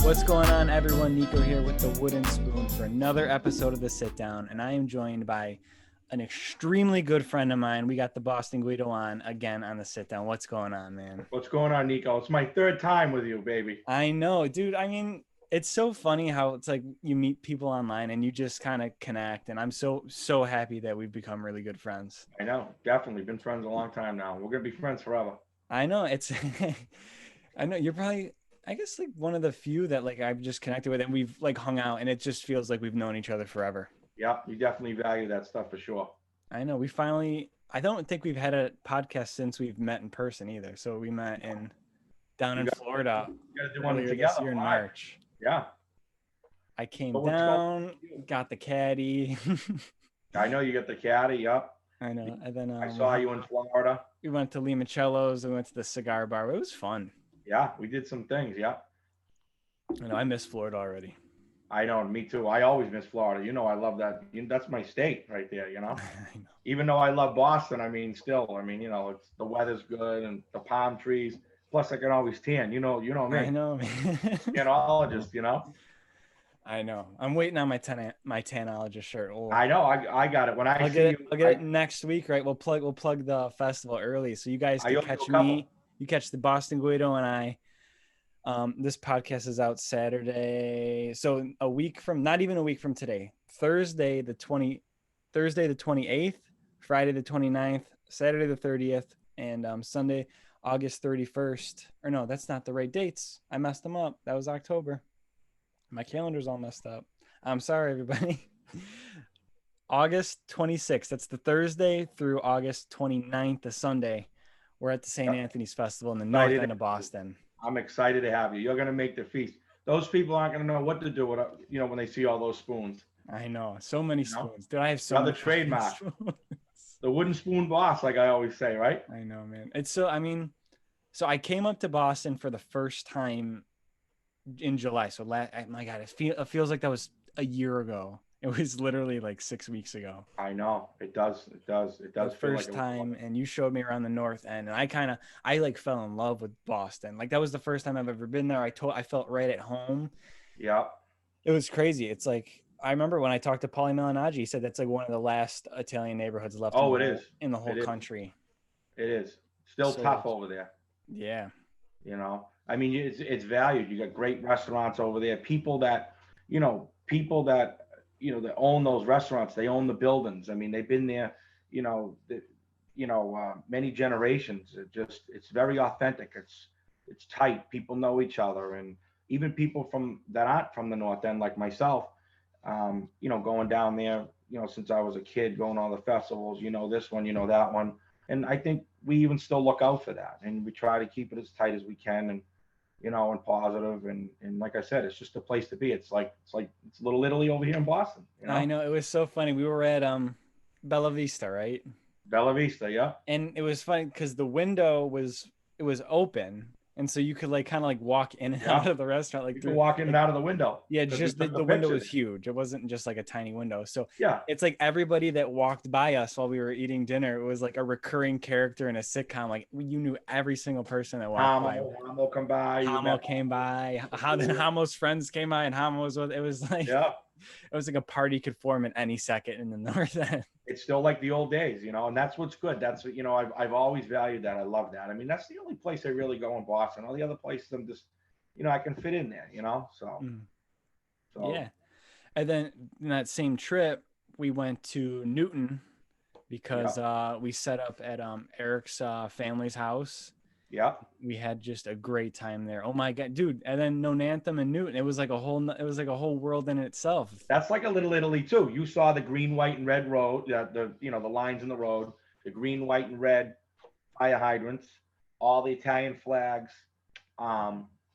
What's going on, everyone? Nico here with the Wooden Spoon for another episode of The Sit Down, and I am joined by an extremely good friend of mine. We got the Boston Guido on again on The Sit Down. What's going on, man? What's going on, Nico? It's my third time with you, baby. I know, dude. I mean, it's so funny how it's like you meet people online and you just kind of connect, and I'm so happy that we've become really good friends. I know, definitely been friends a long time now. We're gonna be friends forever. I know it's I know you're probably I guess like one of the few that like I've just connected with and we've like hung out and it just feels like we've known each other forever. Yeah, you definitely value that stuff for sure. I know I don't think we've had a podcast since we've met in person either. So we met down You in got, Florida you got to do one earlier this together. year in Why? March. Yeah. I came But what's going on down, with you? got the caddy. I know you got the caddy. Yep. I know. And then I saw you in Florida. we went to Limoncello's. We went to the cigar bar. It was fun. Yeah, we did some things. Yeah. I know. I miss Florida already. I know, me too. I always miss Florida. You know, I love that. That's my state right there. You know, I know. even though I love Boston, still, it's the weather's good and the palm trees. Plus, I can always tan. You know me. I know, man. Tanologist. You know. I know. I'm waiting on my tanologist shirt. I know. I got it. When I'll see get it. you, I'll get it next week, right? We'll plug the festival early, so you guys I can owe you a catch couple. me. You catch the Boston Guido and I. This podcast is out Saturday, so not even a week from today, Thursday the 28th, Friday the 29th, Saturday the 30th, and Sunday August 31st. Or no, that's not the right dates. I messed them up. That was October. My calendar's all messed up. I'm sorry, everybody. August 26th. That's the Thursday through August 29th, the Sunday. We're at the St. Anthony's Festival in the north end of Boston. I'm excited to have you. You're gonna make the feast. Those people aren't gonna know what to do with when they see all those spoons. I know. So many spoons. Dude, I have so Another many trademark. spoons. The wooden spoon boss, like I always say, right? I know, man. So I came up to Boston for the first time in July. So my God, it feels like that was a year ago. It was literally like 6 weeks ago. I know. It does. The first time, and you showed me around the north end, and I like fell in love with Boston. Like that was the first time I've ever been there. I felt right at home. Yeah. It was crazy. It's like I remember when I talked to Paulie Malignaggi, he said that's like one of the last Italian neighborhoods left. Oh, in the whole country. It is still tough over there. Yeah. It's valued. You got great restaurants over there. People that that own those restaurants, they own the buildings. They've been there, many generations. It's very authentic. It's tight. People know each other, and even people that aren't from the North End, like myself, going down there, since I was a kid, going to all the festivals, this one, that one. And I think we even still look out for that, and we try to keep it as tight as we can, and and positive, and like I said, it's just a place to be. It's Little Italy over here in Boston. I know, it was so funny. We were at Bella Vista, right? Bella Vista, yeah. And it was funny because the window was open, and so you could like kind of like walk in and out of the restaurant, like you could walk in and out of the window. Yeah, just the window was huge. It wasn't just like a tiny window. So yeah, it's like everybody that walked by us while we were eating dinner, it was like a recurring character in a sitcom. Like you knew every single person that walked by. Hamo come by. Hamo came by. Then Hamo's friends came by, and Hamo was with. It was like it was like a party could form at any second in the North End. It's still like the old days, and that's what's good. That's I've always valued that. I love that. That's the only place I really go in Boston. All the other places I'm just, I can fit in there, So yeah. And then in that same trip, we went to Newton because we set up at Eric's family's house. Yeah. We had just a great time there. Oh my God, dude. And then Nonantham and Newton. It was like a whole world in itself. That's like a little Italy too. You saw the green, white, and red road, the lines in the road, the green, white, and red fire hydrants, all the Italian flags.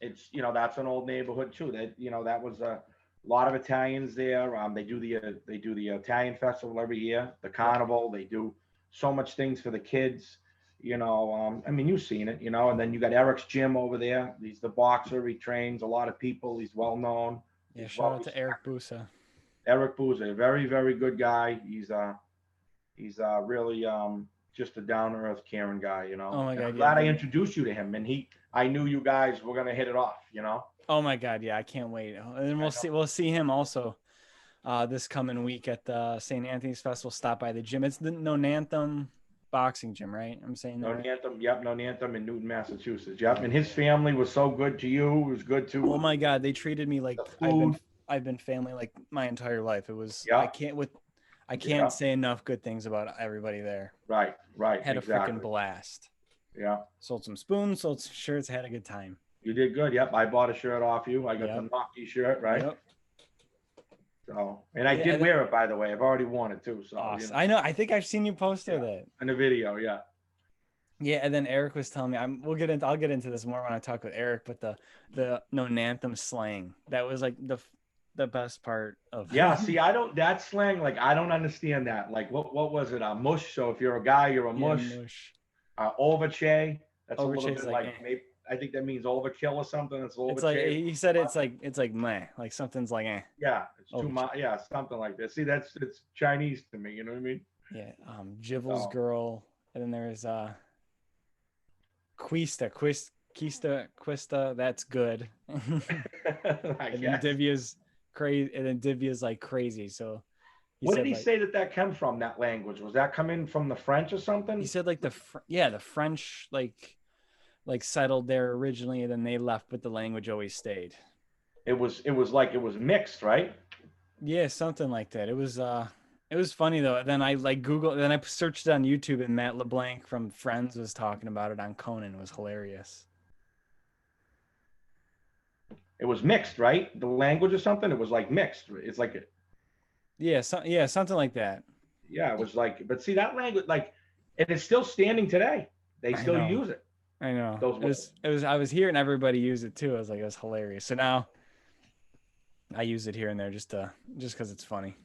It's, that's an old neighborhood too. That was a lot of Italians there. They do the Italian festival every year, the carnival. They do so much things for the kids. You've seen it, and then you got Eric's gym over there. He's the boxer. He trains a lot of people. He's well known. Yeah, shout out to Eric Busa. Eric Busa, a very, very good guy. He's really just a down to earth, caring guy. You know, Oh my and God, I'm yeah. glad I introduced you to him, and I knew you guys were gonna hit it off. You know. Oh my God, yeah. I can't wait. And then I know. we'll see him also this coming week at the St. Anthony's Festival. Stop by the gym. It's the Nonanthem boxing gym, right? I'm saying that No right? Nantum, yep, no Nantum in Newton, Massachusetts. Yep, and his family was so good to you. It was good Oh to my God, they treated me the like food. I've been family like my entire life. It was Yep, I can't yep, say enough good things about everybody there. right, right, Had a freaking exactly. blast. Yeah, Sold some spoons, sold some shirts, had a good time. you did good. Yep, I bought a shirt off you. I got the Yep. Nocky shirt, right? Yep. So, and I Yeah, did and then wear it by the way. I've already worn it too. So, awesome. I know. I think I've seen you post yeah, that. in the video, yeah. Yeah, and then Eric was telling me I'll get into this more when I talk with Eric, but the no Nanthem slang. That was like the best part of Yeah, see, I don't that slang, like I don't understand that. Like what was it? Mush. So if you're a guy, you're a yeah, mush. mush. Overche. That's a little Overchase bit like like maybe I think that means overkill or something. It's it's like overche. he said it's like meh, like something's like Yeah, it's too overchase. much. Yeah, something like that. See, that's it's Chinese to me. You know what I mean? Yeah, Jivel's So girl, and then there's Quista, that's good. I And then guess. Divya's crazy, and then Divya's like crazy. So he What did said he like say that came from? That language was that coming from the French or he something? said like the French like settled there originally, and then they left, but the language always stayed. It was mixed, right? Yeah, something like that. It was funny though. Then I like Google, then I searched it on YouTube, and Matt LeBlanc from Friends was talking about it on Conan. It was hilarious. It was mixed, right? The language or something. It was like mixed. It's like Yeah, something like that. yeah, it was like. But see that language, like, and it's still standing today. They I still know. use it. I know. Those words. I was hearing everybody use it too. I was like, it was hilarious. So now I use it here and there just because it's funny.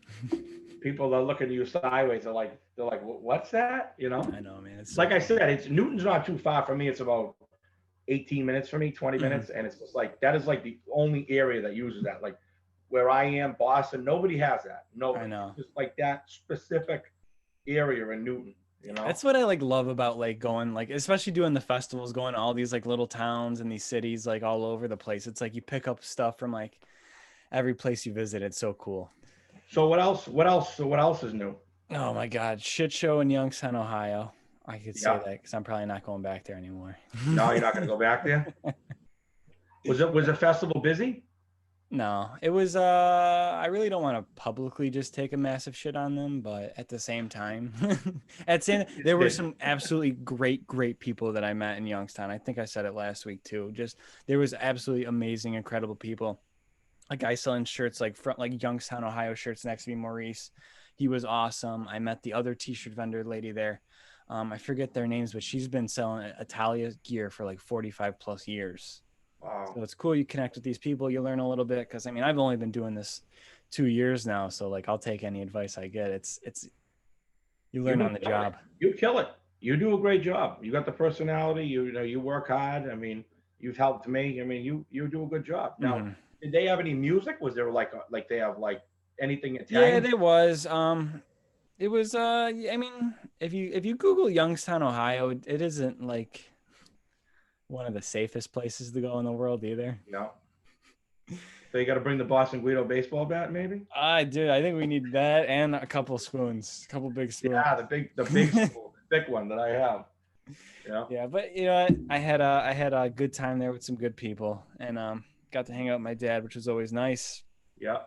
People are looking at you sideways. They're like, what's that? You know. I know, man. It's so Like I funny. said, it's Newton's not too far from me. It's about 18 minutes for me, 20 Mhm. minutes. And it's just like, that is like the only area that uses that. Like where I am, Boston, nobody has that. I Nobody. know. It's just like that specific area in Newton, you know? That's what I like love about like going like especially doing the festivals, going to all these like little towns and these cities like all over the place. It's like you pick up stuff from like every place you visit. It's so cool. So what else? What else? So what else is new? Oh my God, shit show in Youngstown, Ohio. I could say Yeah. that because I'm probably not going back there anymore. No, you're not going to go back there. Was the festival busy? No, it was I really don't want to publicly just take a massive shit on them, but at the same time, at same It's there were busy. some absolutely great people that I met in Youngstown. I think I said it last week too. Just there was absolutely amazing, incredible people. A guy selling shirts like front like Youngstown, Ohio shirts next to me, Maurice. He was awesome. I met the other t-shirt vendor lady there. I forget their names, but she's been selling Italia gear for like 45 plus years. Wow. So it's cool. You connect with these people, you learn a little bit. Cause I mean, I've only been doing this 2 years now. So like, I'll take any advice I get. You You've learn been on the killing it. job. You kill it. You do a great job. You got the personality. You know, you work hard. I mean, you've helped me. I mean, you do a good job. Now, Hmm. did they have any music? Was there like they have like anything Yeah, Italian? there was, it was, I mean, if you Google Youngstown, Ohio, it isn't like one of the safest places to go in the world either. No. So you got to bring the Boston Guido baseball bat, maybe? I do. I think we need that and a couple spoons, a couple big spoons. Yeah, the big school, the thick one that I have. Yeah. Yeah, but you know, I had a good time there with some good people, and got to hang out with my dad, which was always nice. Yeah.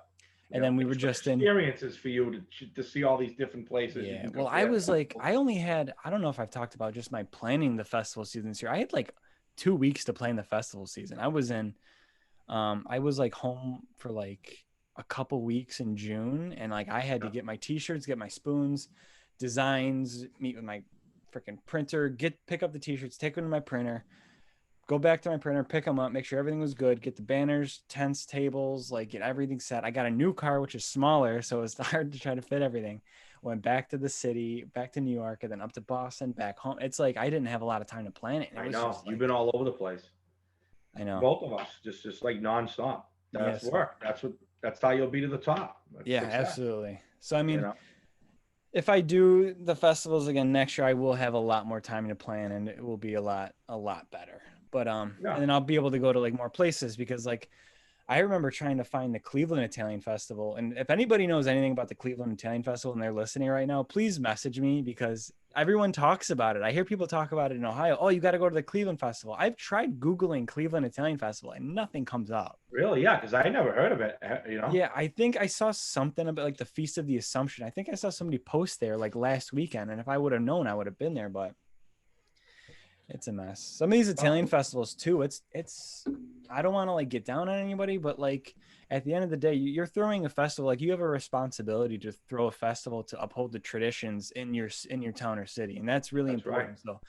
And Yeah. then we were It's good just in. experiences for you to see all these different places. You Yeah, can well, I compare. was like, I only had, I don't know if I've talked about just my planning the festival season this year. I had like 2 weeks to plan the festival season. I was like home for like a couple weeks in June, and like I had to get my t-shirts, get my spoons, designs, meet with my freaking printer, pick up the t-shirts, take them to my printer, go back to my printer, pick them up, make sure everything was good, get the banners, tents, tables, like get everything set. I got a new car, which is smaller, so it's hard to try to fit everything. Went back to the city, back to New York, and then up to Boston, back home. It's like I didn't have a lot of time to plan it. And it I was know just you've been like, all over the place. I know. Both of us, just like nonstop. That's Yes. work. That's how you'll be to the top. That's Yeah, success. absolutely. So I You mean, know. if I do the festivals again next year, I will have a lot more time to plan, and it will be a lot better. But Yeah, and then I'll be able to go to like more places because like I remember trying to find the Cleveland Italian Festival. And if anybody knows anything about the Cleveland Italian Festival and they're listening right now, please message me because everyone talks about it. I hear people talk about it in Ohio. Oh, you got to go to the Cleveland Festival. I've tried Googling Cleveland Italian Festival and nothing comes up. really, yeah, because I never heard of it. Yeah, I think I saw something about like the Feast of the Assumption. I think I saw somebody post there like last weekend. And if I would have known, I would have been there, but it's a mess. Some of these Italian Well, festivals too. It's I don't want to like get down on anybody, but like at the end of the day, you're throwing a festival. Like you have a responsibility to throw a festival to uphold the traditions in your town or city, and that's really that's right. important. So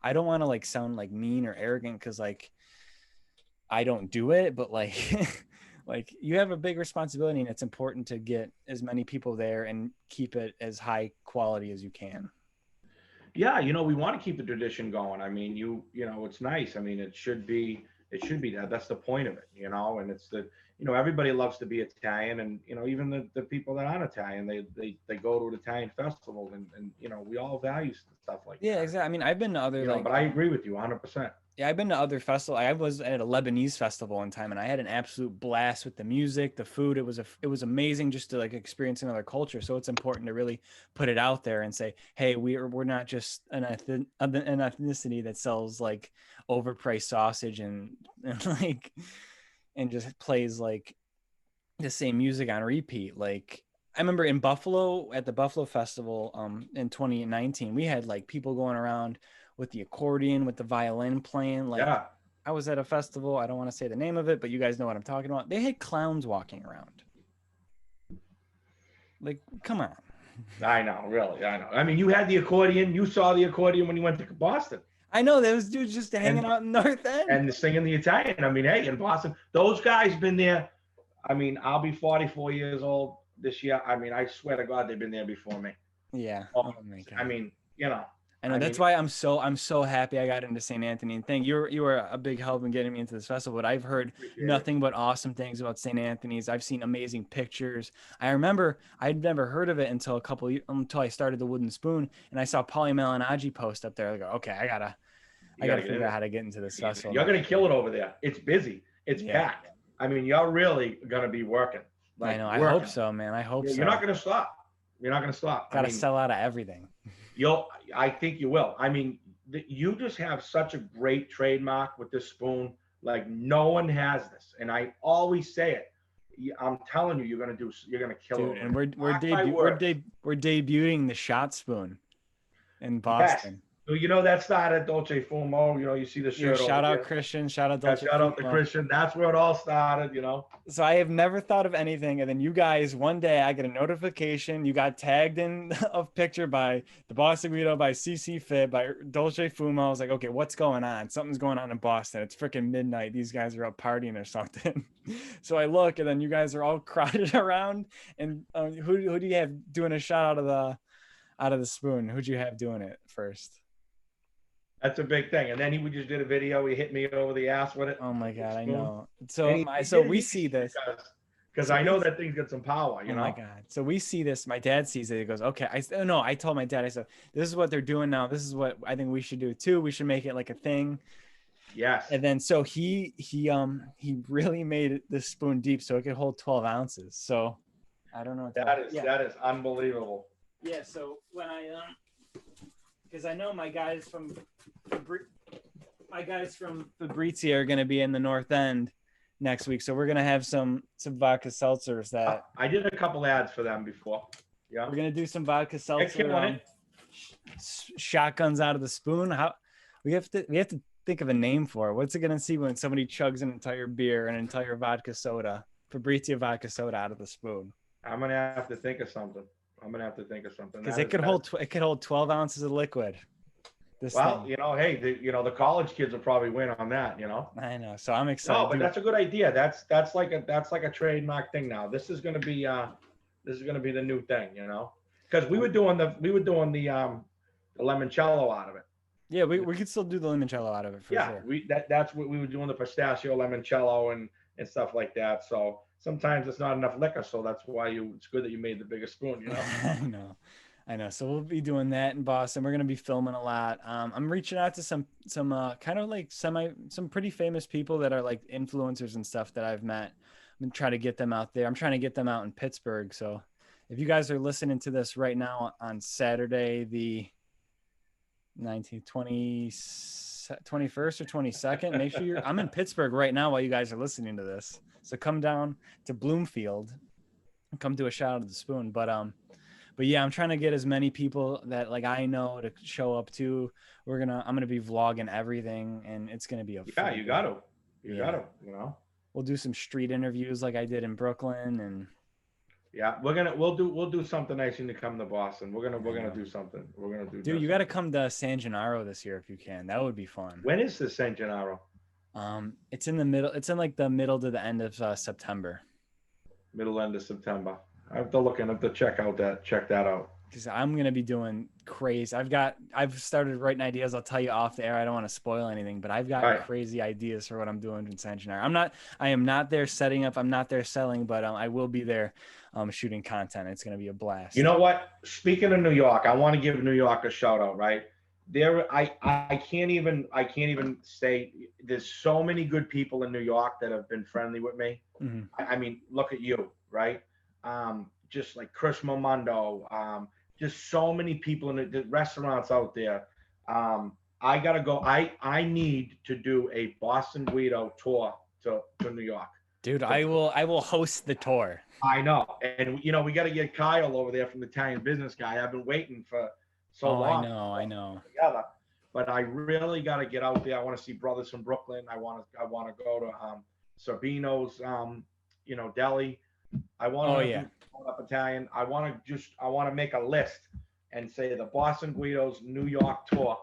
I don't want to like sound like mean or arrogant because like I don't do it, but like like you have a big responsibility, and it's important to get as many people there and keep it as high quality as you can. Yeah, we want to keep the tradition going. I mean, it's nice. I mean, it should be that. That's the point of it. And it's everybody loves to be Italian, and even the people that aren't Italian, they go to an Italian festival, and we all value stuff like Yeah, that. exactly. I mean, I've been to other But I agree with you 100%. yeah, I've been to other festivals. I was at a Lebanese festival one time, and I had an absolute blast with the music, the food. It was amazing just to like experience another culture. So it's important to really put it out there and say, hey, we're not just an ethnicity that sells like overpriced sausage and like and just plays like the same music on repeat. Like I remember in Buffalo at the Buffalo Festival in 2019, we had like people going around with the accordion, with the violin playing. Like Yeah, I was at a festival, I don't want to say the name of it, but you guys know what I'm talking about. They had clowns walking around. Like, come on. I know, really, I know. I mean, you had the accordion. You saw the accordion when you went to Boston, I know those dudes just hanging and out in North End. and singing the Italian. I mean, hey, in Boston, those guys been there. I mean, I'll be 44 years old this year. I mean, I swear to God, they've been there before me. Yeah. Oh, Oh my I God. mean, I know I mean, that's why I'm so happy I got into St. Anthony. And thank you were a big help in getting me into this festival. But I've heard appreciate it. nothing but awesome things about St. Anthony's. I've seen amazing pictures. I remember I'd never heard of it until until I started the Wooden Spoon, and I saw Polly Malignaggi post up there. I go, okay, You I got gotta to get in figure out it. how to get into this festival You're now. gonna kill it over there. It's busy. It's Yeah, packed. I mean, you're really gonna be working, I like know. I hope working. so, man. I hope You're not so. gonna stop. You're not gonna stop. I Got to mean, sell out of everything. you'll. I think you will. I mean, you just have such a great trademark with this spoon. Like no one has this, and I always say it. I'm telling you, you're gonna kill it Dude, over and there. Mark my words. we're debuting the shot spoon in Yes. Boston. So that started Dolce Fumo. You see the Yeah, shirt over shout out here. Christian, shout out Yeah, Dolce shout out to Fumo. Christian. That's where it all started. So I have never thought of anything, and then you guys one day I get a notification. You got tagged in a picture by the Boston Guido, by CC Fit, by Dolce Fumo. I was like, okay, what's going on? Something's going on in Boston. It's freaking midnight. These guys are out partying or something. So I look, and then you guys are all crowded around. And who do you have doing a shot out of the spoon? Who'd you have doing it first? That's a big thing. And then we just did a video. He hit me over the ass with it, Oh my with the God, I spoon. know. And So he, my he so did it we easy see this. because So I know we that thing's got some power. Oh my God. So we see this. My dad sees it. He goes, okay. No, I told my dad, I said, this is what they're doing now. This is what I think we should do too. We should make it like a thing. Yes, And then so he really made this spoon deep so it could hold 12 ounces. So I don't know. Yeah. that is unbelievable. Yeah. So when because I know my guys from Fabrizia are gonna be in the North End next week. So we're gonna have some vodka seltzers that I did a couple ads for them before. Yeah, we're gonna do some vodka they're seltzer killing it. shotguns out of the spoon. How we have to think of a name for it. What's it gonna see when somebody chugs an entire beer, an entire vodka soda, Fabrizia vodka soda out of the spoon? I'm gonna have to think of something. Because it could hold 12 ounces of liquid. This Well, thing. hey, the college kids will probably win on that. I know. So I'm No, excited. but that's a good idea. That's like a trademark thing now. This is gonna be the new thing. Because we were doing the limoncello out of it. Yeah, we could still do the limoncello out of it for Yeah, sure. that's what we were doing, the pistachio limoncello and stuff like that. So sometimes it's not enough liquor, so that's why it's good that you made the bigger spoon. I know. I know. So we'll be doing that in Boston. We're gonna be filming a lot. I'm reaching out to some kind of like some pretty famous people that are like influencers and stuff that I've met. I'm trying to get them out there. I'm trying to get them out in Pittsburgh. So if you guys are listening to this right now on Saturday, the 19th, 21st or 22nd, make sure I'm in Pittsburgh right now while you guys are listening to this. So come down to Bloomfield and come do a shout out of the spoon. But yeah, I'm trying to get as many people that like I know to show up to. I'm gonna be vlogging everything, and it's gonna be a Yeah, you got to. You yeah. got to, you know. We'll do some street interviews like I did in Brooklyn, and Yeah, we'll do something nice when you come to Boston. We're gonna do something. We're gonna do. dude, you got to come to San Gennaro this year if you can. That would be fun. When is the San Gennaro? It's in the middle. It's in like the middle to the end of September. Middle end of September. I have to look and have to check that out. Because I'm gonna be doing crazy. I've started writing ideas. I'll tell you off the air. I don't want to spoil anything, but I've got crazy ideas for what I'm doing in San Gennaro. I am not there setting up. I'm not there selling, but I will be there shooting content. It's gonna be a blast. You know what? Speaking of New York, I want to give New York a shout out, right? I can't even say there's so many good people in New York that have been friendly with me. Mm-hmm. I mean, look at you, right? Just like Chris Momondo, just so many people in the restaurants out there. I gotta go. I need to do a Boston Guido tour to New York. Dude, I will host the tour. I know, and you know we got to get Kyle over there from the Italian Business Guy. I've been waiting for so long. I know. Together, but I really got to get out there. I want to see brothers from Brooklyn. I want to go to Sabino's, deli. I want to do up Italian. I want to make a list and say the Boston Guido's New York tour.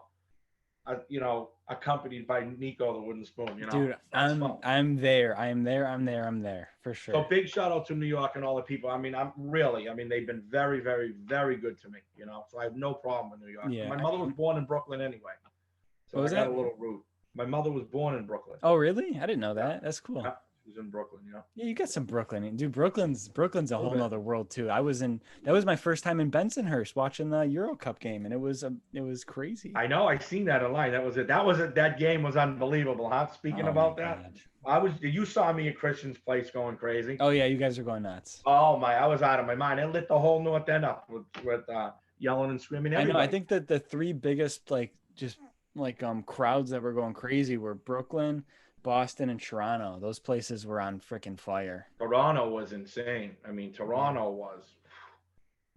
Accompanied by Nico the Wooden Spoon. You know, dude, I'm there. I'm there for sure. So big shout out to New York and all the people. I mean, they've been very, very, very good to me. You know, so I have no problem with New York. Yeah. My mother was born in Brooklyn anyway, so I got a little root. My mother was born in Brooklyn. Oh, really? I didn't know that. That's cool. Yeah. She's in Brooklyn, yeah. Yeah, you got some Brooklyn. Dude, Brooklyn's a whole nother world too. That was my first time in Bensonhurst watching the Euro Cup game, and it was crazy. I know, I seen that online. That game was unbelievable, huh? Speaking about that. You saw me at Christian's place going crazy. Oh yeah, you guys are going nuts. Oh my, I was out of my mind. It lit the whole North End up with yelling and screaming. Everybody. I know. I think that the three biggest crowds that were going crazy were Brooklyn, Boston, and Toronto. Those places were on freaking fire. Toronto was insane. I mean, Toronto was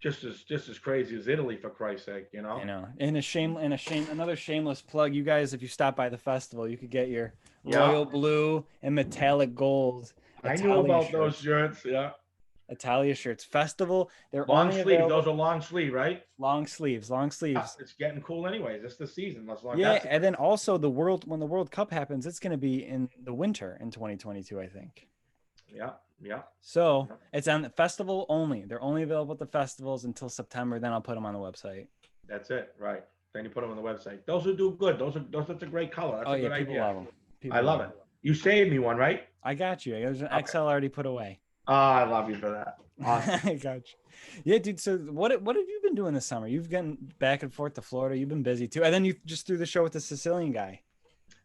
just as crazy as Italy, for Christ's sake, you know. I know. Another shameless plug. You guys, if you stop by the festival, you could get your royal blue and metallic gold. I knew about those shirts. Yeah. Italia shirts. Festival. They're long sleeve. Those are long sleeve, right? Long sleeves. Yeah, it's getting cool anyways. It's the season. And then also when the World Cup happens, it's going to be in the winter in 2022, I think. Yeah. So it's on the festival only. They're only available at the festivals until September. Then I'll put them on the website. That's it, right? Then you put them on the website. Those will do good. That's a great color. That's a good idea. People love them. I love it. You saved me one, right? I got you. There's an XL already put away. Oh, I love you for that. Awesome. I got you. Yeah, dude. So what have you been doing this summer? You've gotten back and forth to Florida. You've been busy too. And then you just threw the show with the Sicilian guy.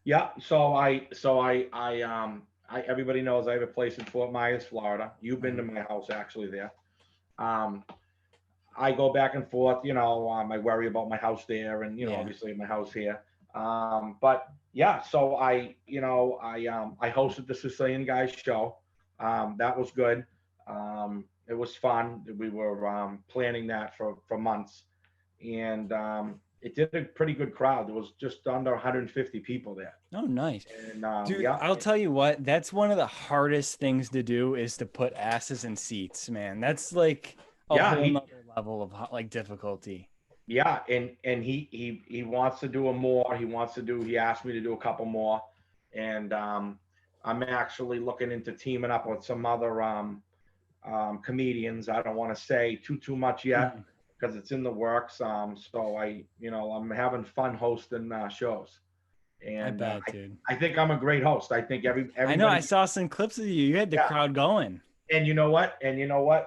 Yeah. So everybody knows I have a place in Fort Myers, Florida. You've been to my house actually there. I go back and forth, I worry about my house there and, obviously my house here. But yeah, so I hosted the Sicilian Guys show. That was good. It was fun. We were planning that for months, and it did a pretty good crowd. There was just under 150 people there. Oh, nice. And, dude, I'll tell you what, that's one of the hardest things to do is to put asses in seats, man. That's like a whole nother level of difficulty. Yeah, and he wants to do more. He asked me to do a couple more, and I'm actually looking into teaming up with some other comedians. I don't want to say too much yet because it's in the works. So I'm having fun hosting shows. And I bet, dude. I think I'm a great host. I think everybody. I know. I saw some clips of you. You had the crowd going. And you know what?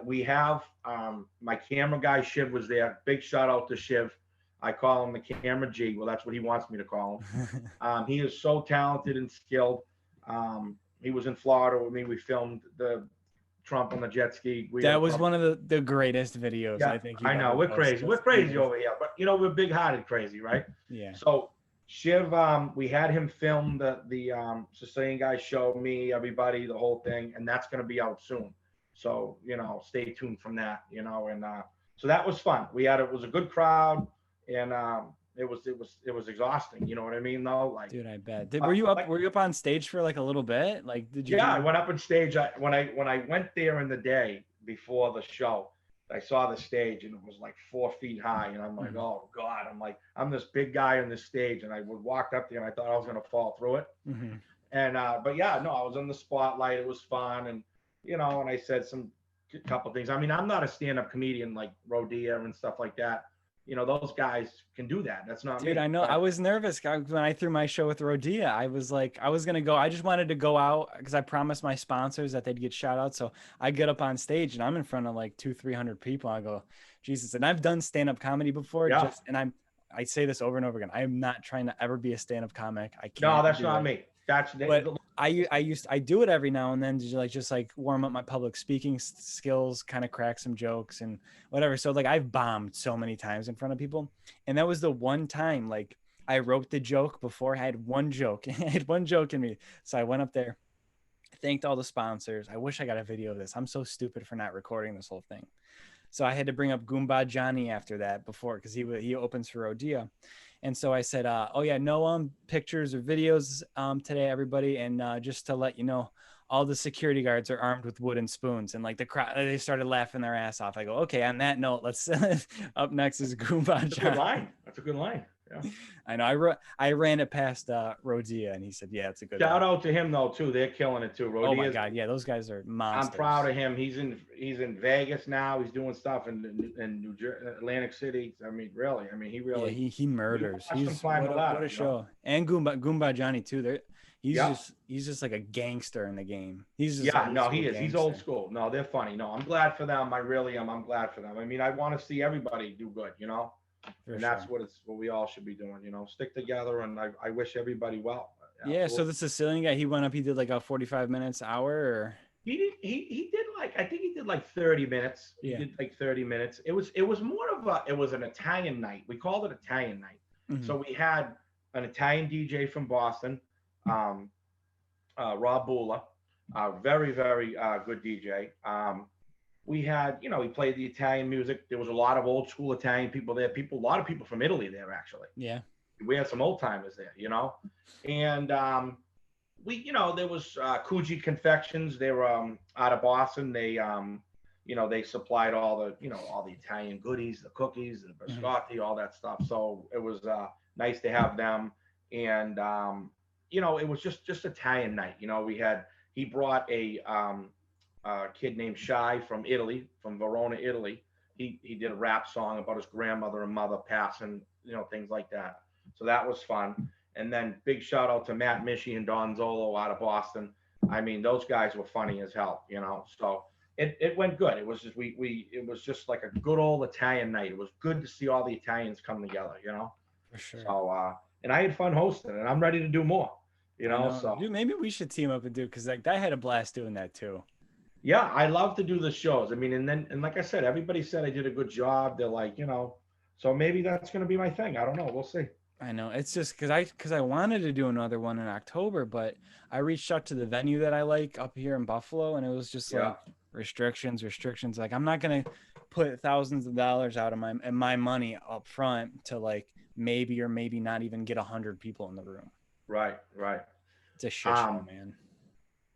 We have My camera guy Shiv was there. Big shout out to Shiv. I call him the camera G. Well, that's what he wants me to call him. He is so talented and skilled. He was in Florida with me. We filmed the Trump on the jet ski. That was one of the greatest videos I think you've I know. ever We're posted. crazy. We're crazy over here, but we're big-hearted crazy, right? Yeah. So Shiv, we had him film the Sicilian guy show, me, everybody, the whole thing, and that's going to be out soon. So stay tuned from that. And so that was fun. It was a good crowd, and it was exhausting. You know what I mean, though? Like, dude, I bet. Were you up on stage for like a little bit? Like, did you? Yeah, I went up on stage. When I went there in the day before the show, I saw the stage and it was like 4 feet high, and I'm like, oh God, I'm this big guy on this stage, and I walked up there and I thought I was gonna fall through it. And but yeah, no, I was in the spotlight. It was fun, and and I said a couple things. I mean, I'm not a stand-up comedian like Rodia and stuff like that. Those guys can do that. That's not me. Dude, I know. I was nervous when I threw my show with Rodia. I was like, I was going to go. I just wanted to go out because I promised my sponsors that they'd get shout out. So I get up on stage and I'm in front of like 200-300 people. I go, Jesus. And I've done stand-up comedy before. Yeah. I say this over and over again. I am not trying to ever be a stand-up comic. I can't. No, that's not me. But I do it every now and then to just warm up my public speaking skills, kind of crack some jokes and whatever. So like I've bombed so many times in front of people, and that was the one time like I wrote the joke before. I had one joke. I had one joke in me, so I went up there, thanked all the sponsors. I wish I got a video of this. I'm so stupid for not recording this whole thing. So I had to bring up Goomba Johnny after that because he opens for Rodia. And so I said, oh yeah, no pictures or videos today, everybody. And just to let you know, all the security guards are armed with wooden spoons. And like the crowd, they started laughing their ass off. I go, okay, on that note, let's up next is Goomba. That's a good line. That's a good line. Yeah. I know. I ran it past Rodia, and he said, "Yeah, it's a good." Shout out to him though too. They're killing it too. Rodia's, oh my God, yeah, those guys are monsters. I'm proud of him. He's in Vegas now. He's doing stuff in New Jersey, Atlantic City. I mean, really. I mean, he really. Yeah, he murders. He's what a show. And Goomba Johnny too. He's just like a gangster in the game. He's just he is. He's old school. No, they're funny. No, I'm glad for them. I really am. I'm glad for them. I mean, I want to see everybody do good. That's what we all should be doing. Stick together, and I wish everybody well. Absolutely. Yeah. So the Sicilian guy, he went up. He did like a 45 minutes, hour, or he did like, I think he did like 30 minutes. He did like 30 minutes. It was more of it was an Italian night. We called it Italian night. Mm-hmm. So we had an Italian DJ from Boston, Rob Bula, very very good DJ. We had, he played the Italian music. There was a lot of old school Italian people there. A lot of people from Italy there, actually. Yeah. We had some old timers there, and there was Coogee Confections. They were out of Boston. They, they supplied all the Italian goodies, the cookies, the biscotti, all that stuff. So it was nice to have them. And, it was just Italian night. He brought a kid named Shai from Italy, from Verona, Italy. He did a rap song about his grandmother and mother passing, things like that. So that was fun. And then big shout out to Matt Mishi and Don Zolo out of Boston. I mean, those guys were funny as hell, So it went good. It was just it was just like a good old Italian night. It was good to see all the Italians come together, For sure. So and I had fun hosting, and I'm ready to do more, So dude, maybe we should team up and do, because like I had a blast doing that too. Yeah, I love to do the shows. I mean, and like I said, everybody said I did a good job. They're like, so maybe that's going to be my thing. I don't know. We'll see. I know. It's just because I wanted to do another one in October, but I reached out to the venue that I like up here in Buffalo, and it was just like restrictions. Like, I'm not going to put thousands of dollars out of my money up front to like maybe or maybe not even get 100 people in the room. Right. It's a shit show, man.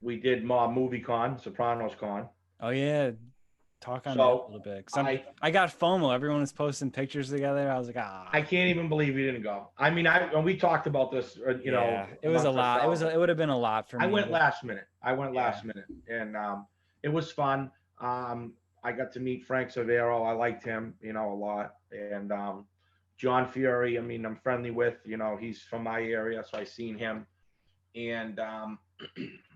We did MovieCon, Sopranos Con. Oh yeah, talk on that a little bit. I got FOMO. Everyone was posting pictures together. I was like, I can't even believe you didn't go. I mean, when we talked about this, it was a lot. It would have been a lot for me. I went last minute, and it was fun. I got to meet Frank Severo. I liked him, a lot. And John Fury, I mean, I'm friendly with. He's from my area, so I seen him. And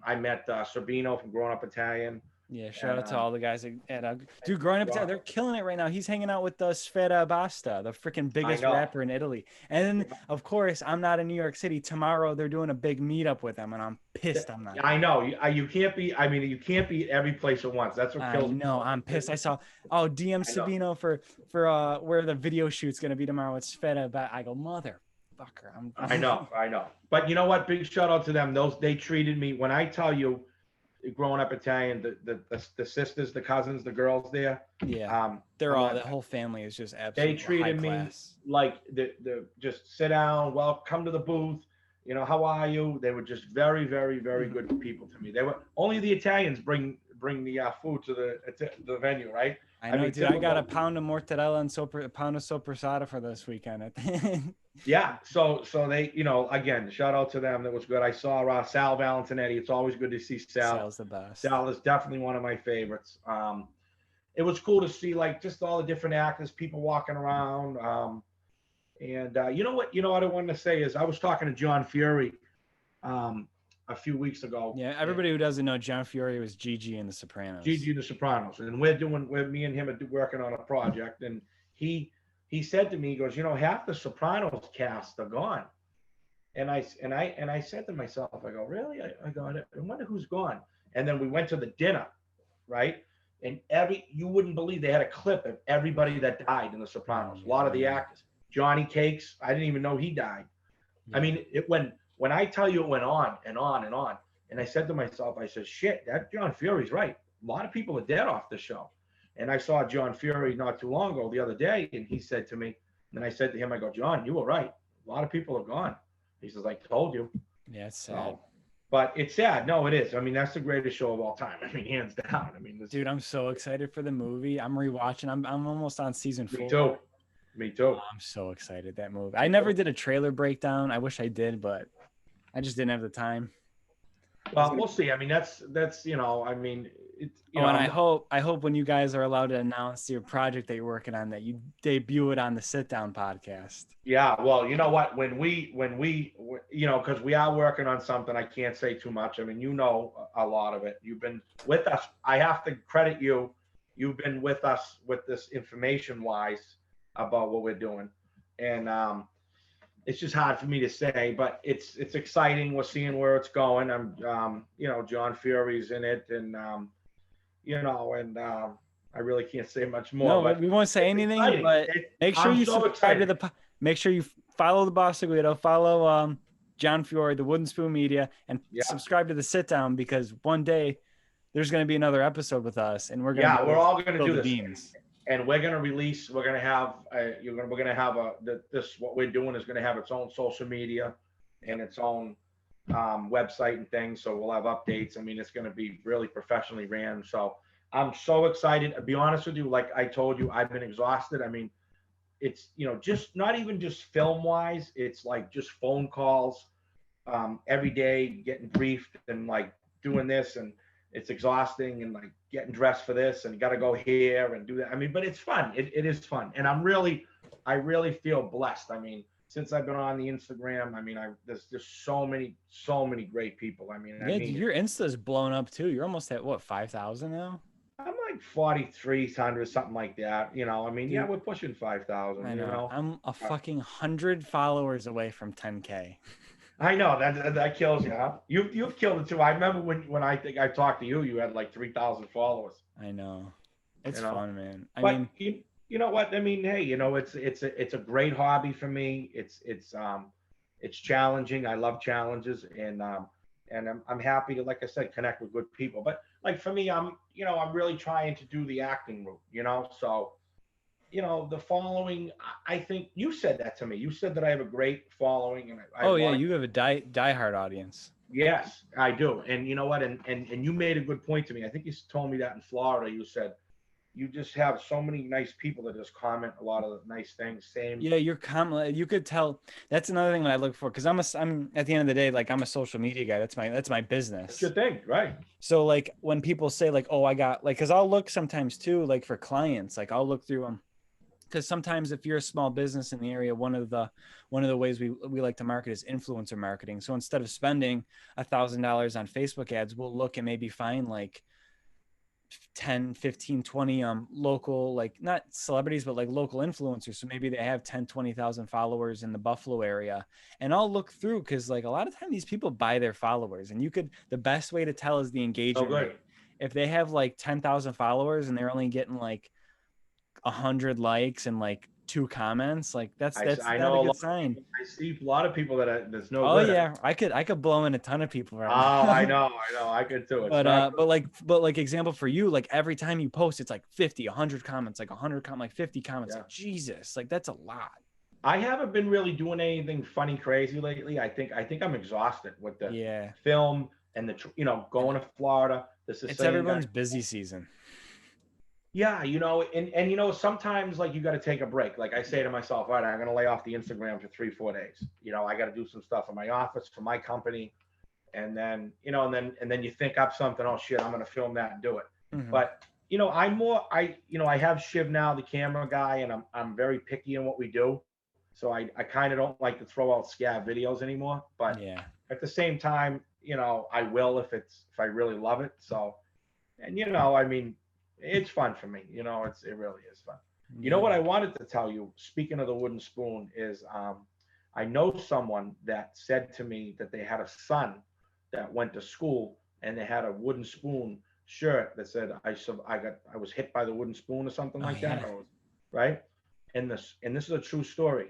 I met Sorbino from Growing Up Italian. Yeah, shout And out to all the guys dude, growing up, well, they're killing it right now. He's hanging out with Sfera Basta, the freaking I biggest know. rapper in Italy. And then, of course, I'm not in New York City. Tomorrow, they're doing a big meetup with them, and I'm pissed I'm not I there. know. You can't be. I mean, you can't be every place at once. That's what I kills me. know, I'm pissed. I saw, DM I know. Savino for where the video shoot's gonna be tomorrow with Sfera, but I go, motherfucker. I know. I know. But you know what? Big shout out to them. They treated me. When I tell you, growing up Italian, the sisters, the cousins, the girls there, Yeah, they're I'm all, not, the whole family is just they absolutely high treated me class. like the just sit down. Well, come to the booth. You know, how are you? They were just very, very, very good people to me. They were only the Italians bring the food to the venue, right? I I know, mean, dude. I got a typical. pound of mortadella and a pound of sopressata for this weekend. I think. Yeah. So they, again, shout out to them. That was good. I saw Sal Valentinetti. It's always good to see Sal. Sal's the best. Sal is definitely one of my favorites. It was cool to see like just all the different actors, people walking around. And you know what I wanted to say is I was talking to John Fury a few weeks ago. Yeah, everybody who doesn't know, John Fiore was Gigi in The Sopranos. Gigi and the Sopranos, and me and him are working on a project, and he said to me, he goes, half the Sopranos cast are gone, and I said to myself, I go, really? I go, I wonder who's gone. And then we went to the dinner, right? And you wouldn't believe they had a clip of everybody that died in the Sopranos. A lot of the actors. Johnny Cakes, I didn't even know he died. Yeah. I mean, when I tell you it went on and on and on, and I said to myself, I said, shit, that John Fury's right. A lot of people are dead off the show. And I saw John Fury not too long ago, the other day, and he said to me, and I said to him, I go, John, you were right. A lot of people are gone. He says, I told you. Yeah, it's sad. But it's sad. No, it is. I mean, that's the greatest show of all time. I mean, hands down. I mean, dude, I'm so excited for the movie. I'm rewatching. I'm almost on season 4. Me too. I'm so excited, that movie. I never did a trailer breakdown. I wish I did, but I just didn't have the time. Well, we'll see. I mean, that's I mean, and I hope when you guys are allowed to announce your project that you're working on, that you debut it on the Sit Down podcast. Yeah, well, you know what? When we because we are working on something, I can't say too much. I mean, a lot of it. You've been with us. I have to credit you. You've been with us with this information wise about what we're doing, and it's just hard for me to say, but it's exciting. We're seeing where it's going. I'm John Fury's in it, and I really can't say much more. No, but we won't say anything. Exciting. But make sure you subscribe to make sure you follow the Boston Guido, follow John Fiore, the Wooden Spoon Media, and subscribe to the Sit Down, because one day there's going to be another episode with us, and we're all going to do this. Beans. And we're going to release. We're going to have. What we're doing is going to have its own social media and its own website and things. So we'll have updates. I mean, it's going to be really professionally ran. So I'm so excited. To be honest with you, like I told you, I've been exhausted. I mean, it's just not even just film wise. It's like just phone calls every day, getting briefed and like doing this, and it's exhausting, and like getting dressed for this, and you got to go here and do that. I mean, but it's fun. It is fun. And I really feel blessed. I mean, since I've been on the Instagram, I mean, there's just so many great people. I mean, your Insta's blown up too. You're almost at what, 5,000 now? I'm like 4,300, something like that. I mean, dude, we're pushing 5,000. I know. I'm a fucking 100 followers away from 10K. I know that kills you, huh? You've killed it too. I remember when I think I talked to you, you had like 3,000 followers. I know. It's fun, man. I mean, you know what? I mean, hey, it's a great hobby for me. It's challenging. I love challenges, and I'm happy to, like I said, connect with good people. But like for me, I'm really trying to do the acting route, so. The following, I think you said that to me. You said that I have a great following. And you have a diehard audience. Yes, I do. And you know what? And you made a good point to me. I think you told me that in Florida. You said you just have so many nice people that just comment a lot of nice things. Yeah, you could tell. That's another thing that I look for, because I'm at the end of the day, like, I'm a social media guy. That's my business. That's your thing, right? So like when people say like, oh, I got like, because I'll look sometimes too, like for clients, like I'll look through them. Because sometimes if you're a small business in the area, one of the ways we like to market is influencer marketing. So instead of spending $1,000 on Facebook ads, we'll look and maybe find like 10, 15, 20 local, like not celebrities, but like local influencers. So maybe they have 10, 20,000 followers in the Buffalo area. And I'll look through because like a lot of time these people buy their followers. And the best way to tell is the Oh, engagement good. rate. If they have like 10,000 followers and they're only getting like 100 likes and like 2 comments, like that's I that know a a good lot of sign. people. I see a lot of people that's no Oh good. yeah, I could blow in a ton of people right Oh, now. I could too. It's But not good. but like example for you, like every time you post, it's like 50, 100 comments, like 100 comments, like 50 comments. Yeah. Like Jesus, like that's a lot. I haven't been really doing anything funny, crazy lately. I think I'm exhausted with the Yeah, film and and going to Florida. This is it's saying everyone's that. busy season. Yeah, and sometimes like you got to take a break. Like I say to myself, all right, I'm gonna lay off the Instagram for 3, 4 days. I got to do some stuff in my office for my company, and then and then you think up something. Oh shit, I'm gonna film that and do it. Hmm. But I have Shiv now, the camera guy, and I'm very picky in what we do. So I kind of don't like to throw out scav videos anymore. But Yeah, at the same time, I will if I really love it. So, and I mean, it's fun for me. It really is fun. You know yeah. what I wanted to tell you, speaking of the wooden spoon, is I know someone that said to me that they had a son that went to school and they had a wooden spoon shirt that said I was hit by the wooden spoon or something Oh like that, yeah. right? And this is a true story,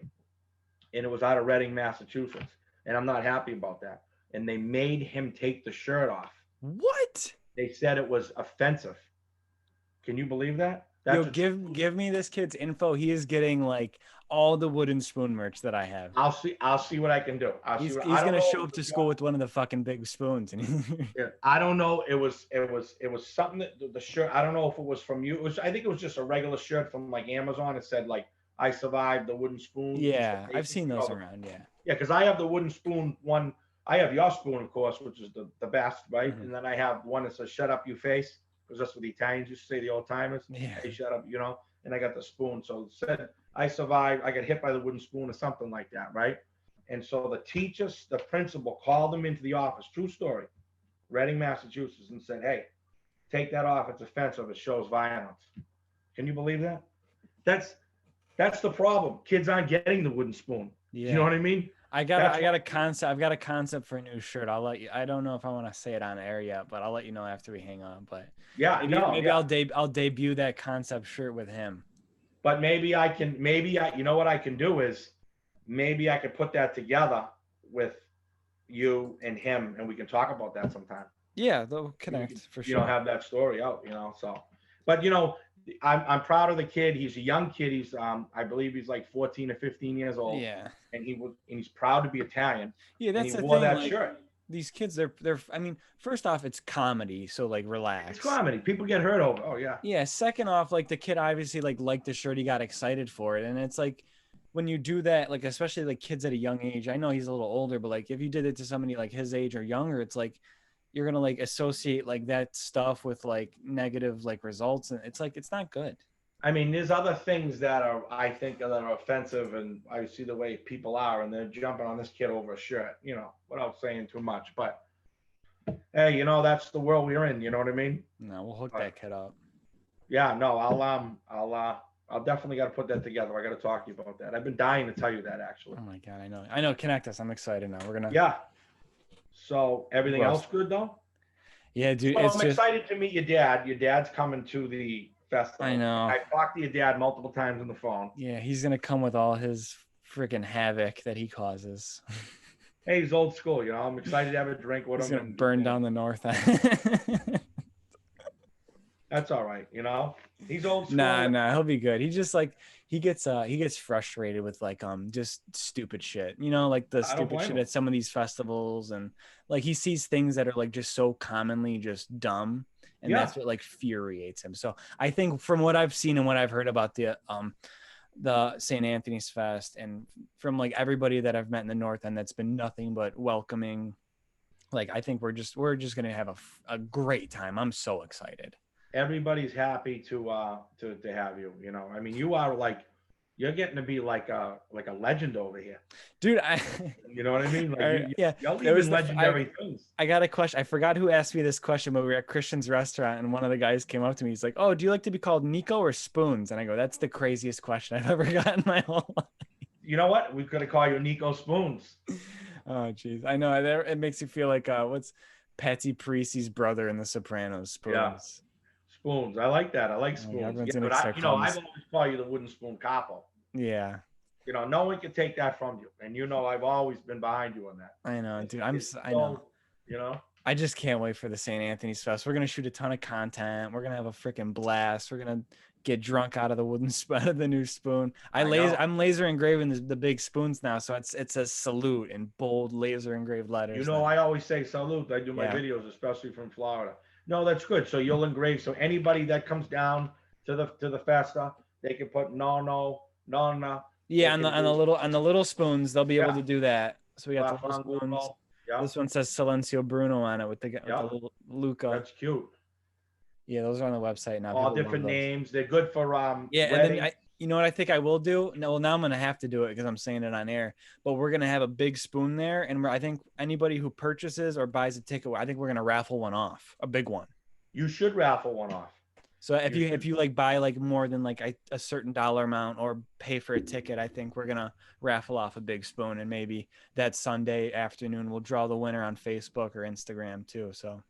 and it was out of Reading, Massachusetts, and I'm not happy about that. And they made him take the shirt off. What? They said it was offensive. Can you believe that? Yo, That's a give me this kid's info. He is getting like all the wooden spoon merch that I have. I'll see what I can do. I He's don't gonna know show if up it to was school with one of the fucking big spoons. yeah, I don't know. It was something that the shirt. I don't know if it was from you. I think it was just a regular shirt from like Amazon. It said like I survived the wooden spoon Yeah, I've dislocation. seen those around. Yeah. Yeah, because I have the wooden spoon one. I have your spoon, of course, which is the best, right? Mhm. And then I have one that says "Shut up, you face," because that's what the Italians used to say, the old timers. Yeah. Hey, shut up, And I got the spoon, so it said I survived. I got hit by the wooden spoon or something like that, right? And so the principal called him into the office. True story, Reading, Massachusetts, and said, "Hey, take that off. It's offensive. It shows violence." Can you believe that? That's that's the problem. Kids aren't getting the wooden spoon. You know Yeah. what I mean? I got That's I why. got a concept. I've got a concept for a new shirt. I'll let you. I don't know if I want to say it on air yet, but I'll let you know after we hang up. But Yeah, maybe no, maybe yeah. I'll debut that concept shirt with him. But you know what I can do is maybe I could put that together with you and him, and we can talk about that sometime. Yeah, they'll We can, connect for sure. have that story out. So, but I'm proud of the kid. He's a young kid. He's I believe he's like 14 or 15 years old, Yeah. and he's proud to be Italian, Yeah, and that's he the wore thing. that Like shirt. these kids, they're. I mean, first off, it's comedy, so like It's relax. comedy. People get hurt over. Oh yeah. Yeah. Second off, like the kid obviously like liked the shirt. He got excited for it, and it's like when you do that, like especially like kids at a young age. I know he's a little older, but like if you did it to somebody like his age or younger, it's like you're gonna like associate like that stuff with like negative like results, and it's like it's not good. I mean, there's other things that I think that are offensive, and I see the way people are, and they're jumping on this kid over a shirt, without saying too much. But hey, that's the world we're in. You know what I mean? No, we'll hook But that kid up. yeah, no, I'll definitely got to put that together. I got to talk to you about that. I've been dying to tell you that actually. Oh my god, I know. I know. Connect us. I'm excited now. We're gonna. Yeah. So everything Gross. else good though? Yeah, dude. So It's I'm just. excited to meet your dad. Your dad's coming to the I festival. know. I talked to your dad multiple times on the phone. Yeah, he's gonna come with all his freaking havoc that he causes. Hey, he's old school. I'm excited to have a drink with He's him, gonna and burn down the north end. that's all right. He's old school. Nah, he'll be good. He just like he gets frustrated with like just stupid shit. Like the I don't stupid blame shit him. at some of these festivals, and like he sees things that are like just so commonly just dumb, and Yeah. that's what like infuriates him. So I think from what I've seen and what I've heard about the St. Anthony's Fest, and from like everybody that I've met in the North End, that's been nothing but welcoming. Like I think we're just gonna have a great time. I'm so excited. Everybody's happy to have you. I mean, you are like you're getting to be like a legend over here. Dude, You know what I mean? Like yeah, you're there was leaving legendary things. I got a question. I forgot who asked me this question, but we were at Christian's restaurant and one of the guys came up to me. He's like, "Oh, do you like to be called Nico or Spoons?" And I go, "That's the craziest question I've ever gotten in my whole life." You know what? We're gonna call you Nico Spoons. Oh, geez. I know. It makes you feel like what's Patsy Parisi's brother in The Sopranos, Spoons. Yeah. Spoons. I like that. I like Yeah, spoons. everyone's Yeah, gonna but start I've calling always us. called you the wooden spoon capo. Yeah, No one can take that from you, and I've always been behind you on that. I know, dude. I So, know. I just can't wait for the St. Anthony's Fest. We're gonna shoot a ton of content. We're gonna have a freaking blast. We're gonna get drunk out of the wooden spoon, of the new spoon. I'm laser engraving the big spoons now, so it's a salute in bold laser engraved letters. I always say salute. I do my videos, especially from Florida. No, that's good. So you'll engrave. So anybody that comes down to the festa, they can put no. Yeah, on the little spoons, they'll be able to do that. So we got the little spoons. Yeah. This one says Silencio Bruno on it with the little Luca. That's cute. Yeah, those are on the website now. All different names. They're good for yeah, wedding. And then you know what I think I will do? No, well, now I'm gonna have to do it because I'm saying it on air. But we're gonna have a big spoon there, and I think anybody who purchases or buys a ticket, I think we're gonna raffle one off, a big one. You should raffle one off. So if you like buy like more than like a certain dollar amount or pay for a ticket, I think we're gonna raffle off a big spoon, and maybe that Sunday afternoon we'll draw the winner on Facebook or Instagram too. So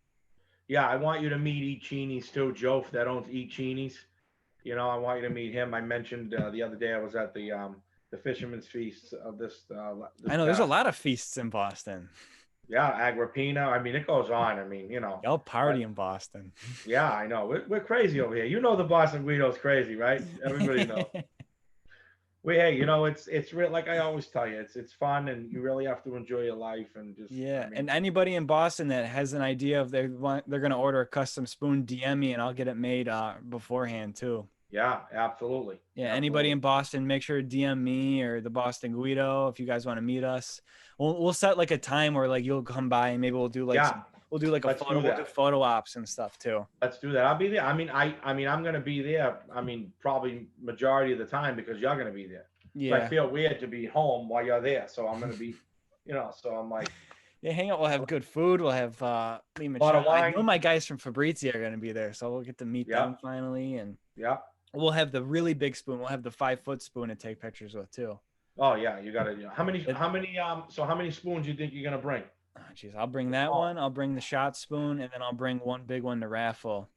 yeah, I want you to meet Eat Cheenies too, Joe that owns Eat Cheenies. I want you to meet him. I mentioned the other day I was at the Fisherman's Feast of this. I know there's a lot of feasts in Boston. Yeah, Agrippina. I mean, it goes on. I mean, y'all party in Boston. Yeah, I know. We're crazy over here. The Boston Guido's crazy, right? Everybody knows. It's real. Like I always tell you, it's fun, and you really have to enjoy your life and just. And anybody in Boston that has an idea of they're gonna order a custom spoon, DM me, and I'll get it made beforehand too. Yeah, absolutely. Yeah, anybody in Boston, make sure to DM me or the Boston Guido if you guys want to meet us. We'll set like a time where like you'll come by and maybe we'll do like we'll do photo ops and stuff too. Let's do that. I'll be there. I mean, I'm gonna be there. I mean, probably majority of the time because you're gonna be there. Yeah. So I feel weird to be home while you're there. So I'm gonna be, so I'm like. Yeah, hang out. We'll have good food. We'll have a lot of wine. I know my guys from Fabrizia are gonna be there, so we'll get to meet them finally. And we'll have the really big spoon. We'll have the 5-foot spoon to take pictures with too. Oh yeah, you gotta. How many spoons you think you're gonna bring? Oh, geez, I'll bring that one. I'll bring the shot spoon, and then I'll bring one big one to raffle.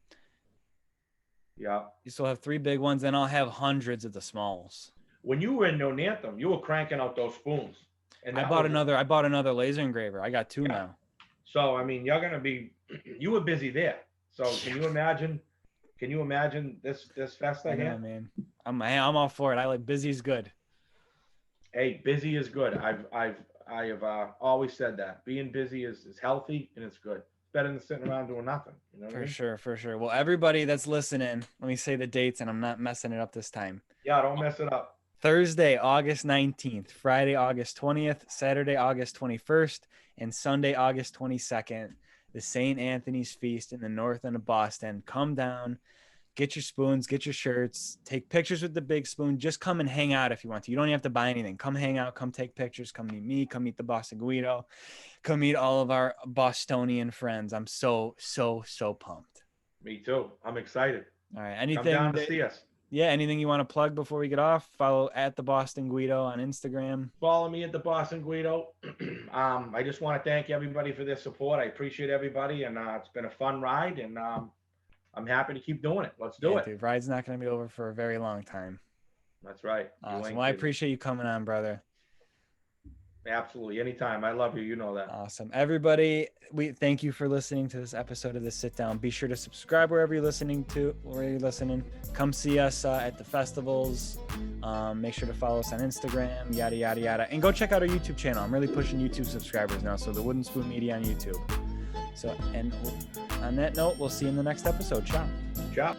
Yeah. You still have 3 big ones, then I'll have hundreds of the smalls. When you were in Nonanthem, you were cranking out those spoons. And I bought another laser engraver. I got 2 now. So I mean, you're gonna be. You were busy there. So can you imagine? This festa here? Yeah, man. I'm all for it. I like busy is good. Hey, busy is good. I have always said that being busy is healthy and it's good. It's better than sitting around doing nothing. For sure. Well, everybody that's listening, let me say the dates, and I'm not messing it up this time. Yeah, don't mess it up. Thursday, August 19th, Friday, August 20th, Saturday, August 21st, and Sunday, August 22nd. The St. Anthony's Feast in the north end of Boston. Come down, get your spoons, get your shirts, take pictures with the big spoon. Just come and hang out if you want to. You don't have to buy anything. Come hang out, come take pictures, come meet me, come meet the Boston Guido, come meet all of our Bostonian friends. I'm so pumped. Me too. I'm excited. All right. Anything come down to see us. Yeah, anything you want to plug before we get off? Follow at the Boston Guido on Instagram. Follow me at the Boston Guido. I just want to thank everybody for their support. I appreciate everybody, and it's been a fun ride, and I'm happy to keep doing it. Let's do it. Dude, ride's not going to be over for a very long time. That's right. Awesome. Well, I appreciate you coming on, brother. Absolutely. Anytime. I love you. You know that. Awesome. Everybody, we thank you for listening to this episode of The Sit Down. Be sure to subscribe wherever you're listening. Come see us at the festivals. Make sure to follow us on Instagram, yada, yada, yada. And go check out our YouTube channel. I'm really pushing YouTube subscribers now. So the Wooden Spoon Media on YouTube. So, and on that note, we'll see you in the next episode. Ciao. Ciao.